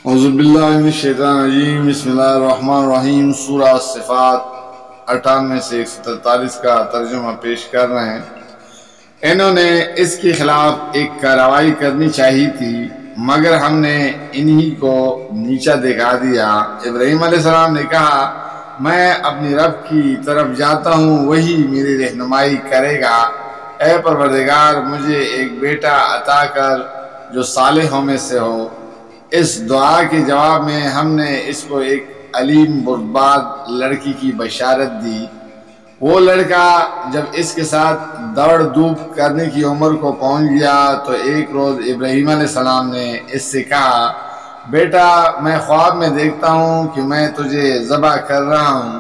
اعوذ باللہ من الشیطان الرجیم، بسم اللہ الرحمن الرحیم۔ سورہ صفات 98 سے 143 کا ترجمہ پیش کر رہے ہیں۔ انہوں نے اس کے خلاف ایک کارروائی کرنی چاہیے تھی، مگر ہم نے انہی کو نیچا دکھا دیا۔ ابراہیم علیہ السلام نے کہا، میں اپنی رب کی طرف جاتا ہوں، وہی میری رہنمائی کرے گا۔ اے پروردگار، مجھے ایک بیٹا عطا کر جو صالحوں میں سے ہو۔ اس دعا کے جواب میں ہم نے اس کو ایک علیم برباد لڑکی کی بشارت دی۔ وہ لڑکا جب اس کے ساتھ دوڑ دھوپ کرنے کی عمر کو پہنچ گیا تو ایک روز ابراہیم علیہ السلام نے اس سے کہا، بیٹا، میں خواب میں دیکھتا ہوں کہ میں تجھے ذبح کر رہا ہوں،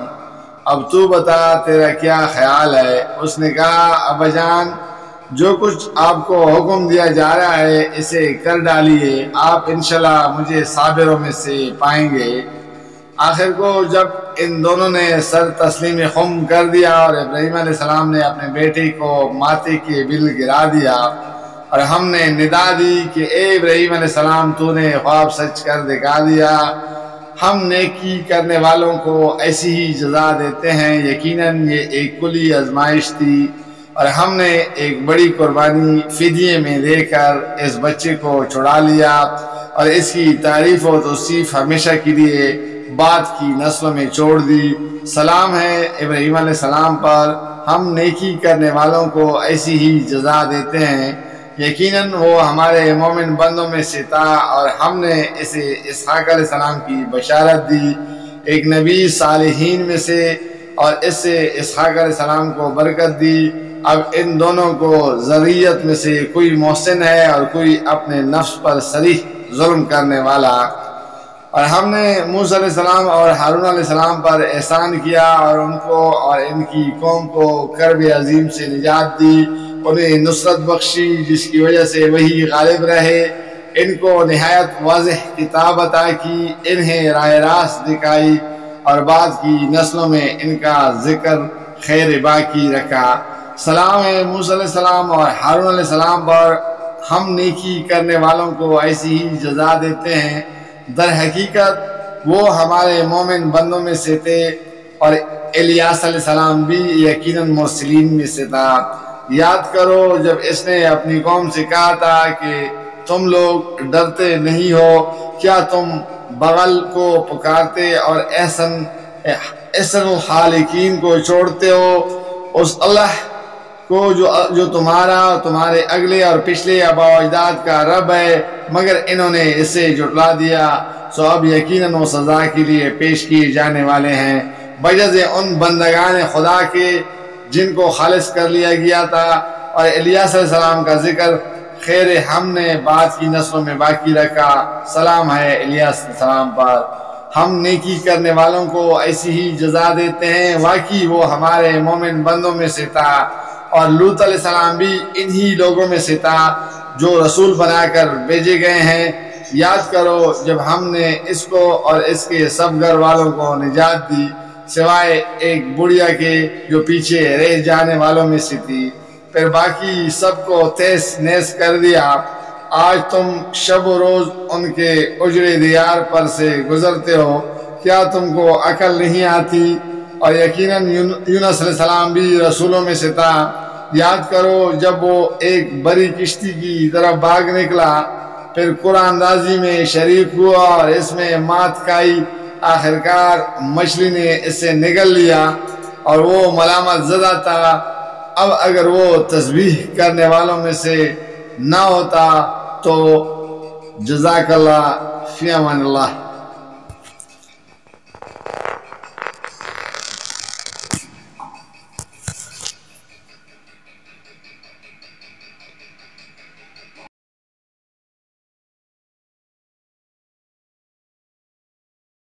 اب تو بتا تیرا کیا خیال ہے؟ اس نے کہا، ابا جان، جو کچھ آپ کو حکم دیا جا رہا ہے اسے کر ڈالیے، آپ انشاءاللہ مجھے صابروں میں سے پائیں گے۔ آخر کو جب ان دونوں نے سر تسلیم خم کر دیا اور ابراہیم علیہ السلام نے اپنے بیٹے کو ماتے کے بل گرا دیا اور ہم نے ندا دی کہ اے ابراہیم علیہ السلام، تو نے خواب سچ کر دکھا دیا، ہم نیکی کرنے والوں کو ایسی ہی جزا دیتے ہیں، یقیناً یہ ایک کلی آزمائش تھی اور ہم نے ایک بڑی قربانی فدیے میں دے کر اس بچے کو چھڑا لیا اور اس کی تعریف و توصیف ہمیشہ کے لیے بعد کی نسلوں میں چھوڑ دی۔ سلام ہے ابراہیم علیہ السلام پر، ہم نیکی کرنے والوں کو ایسی ہی جزا دیتے ہیں، یقیناً وہ ہمارے مومن بندوں میں سے تھا اور ہم نے اسے اسحاق علیہ السلام کی بشارت دی، ایک نبی صالحین میں سے، اور اس سے اسحاق علیہ السلام کو برکت دی۔ اب ان دونوں کو ذریت میں سے کوئی محسن ہے اور کوئی اپنے نفس پر صریح ظلم کرنے والا۔ اور ہم نے موسیٰ علیہ السلام اور ہارون علیہ السلام پر احسان کیا اور ان کو اور ان کی قوم کو کرب عظیم سے نجات دی، انہیں نصرت بخشی جس کی وجہ سے وہی غالب رہے، ان کو نہایت واضح کتاب عطا کی، انہیں راہ راست دکھائی اور بعد کی نسلوں میں ان کا ذکر خیر باقی رکھا۔ سلام ہے موسیٰ علیہ السلام اور ہارون علیہ السلام پر، ہم نیکی کرنے والوں کو ایسی ہی جزا دیتے ہیں، در حقیقت وہ ہمارے مومن بندوں میں سے تھے اور الیاس علیہ السلام بھی یقیناً مرسلین میں سے تھا۔ یاد کرو جب اس نے اپنی قوم سے کہا تھا کہ تم لوگ ڈرتے نہیں ہو، کیا تم بغل کو پکارتے اور احسن الخالقین کو چھوڑتے ہو، اس اللہ کو جو تمہارا اور تمہارے اگلے اور پچھلے آباء و اجداد کا رب ہے، مگر انہوں نے اسے جھٹلا دیا، سو اب یقیناً وہ سزا کے لیے پیش کیے جانے والے ہیں، بجز ان بندگان خدا کے جن کو خالص کر لیا گیا تھا۔ اور الیاس علیہ السلام کا ذکر خیر ہم نے بعد کی نسلوں میں باقی رکھا۔ سلام ہے الیاس علیہ السلام پر، ہم نیکی کرنے والوں کو ایسی ہی جزا دیتے ہیں، واقعی وہ ہمارے مومن بندوں میں سے تھا۔ اور لوط علیہ السلام بھی انہی لوگوں میں سے تھا جو رسول بنا کر بھیجے گئے ہیں۔ یاد کرو جب ہم نے اس کو اور اس کے سب گھر والوں کو نجات دی، سوائے ایک بڑھیا کے جو پیچھے رہ جانے والوں میں سے تھی، پھر باقی سب کو تیس نیس کر دیا۔ آج تم شب و روز ان کے اجڑے دیار پر سے گزرتے ہو، کیا تم کو عقل نہیں آتی؟ اور یقیناً یونس علیہ السلام بھی رسولوں میں سے تھا۔ یاد کرو جب وہ ایک بڑی کشتی کی طرف بھاگ نکلا، پھر قرآن اندازی میں شریک ہوا اور اس میں مات کھائی، آخرکار مچھلی نے اسے نگل لیا اور وہ ملامت زدہ تھا۔ اب اگر وہ تسبیح کرنے والوں میں سے نہ ہوتا تو جزاک اللہ، فی امان اللہ۔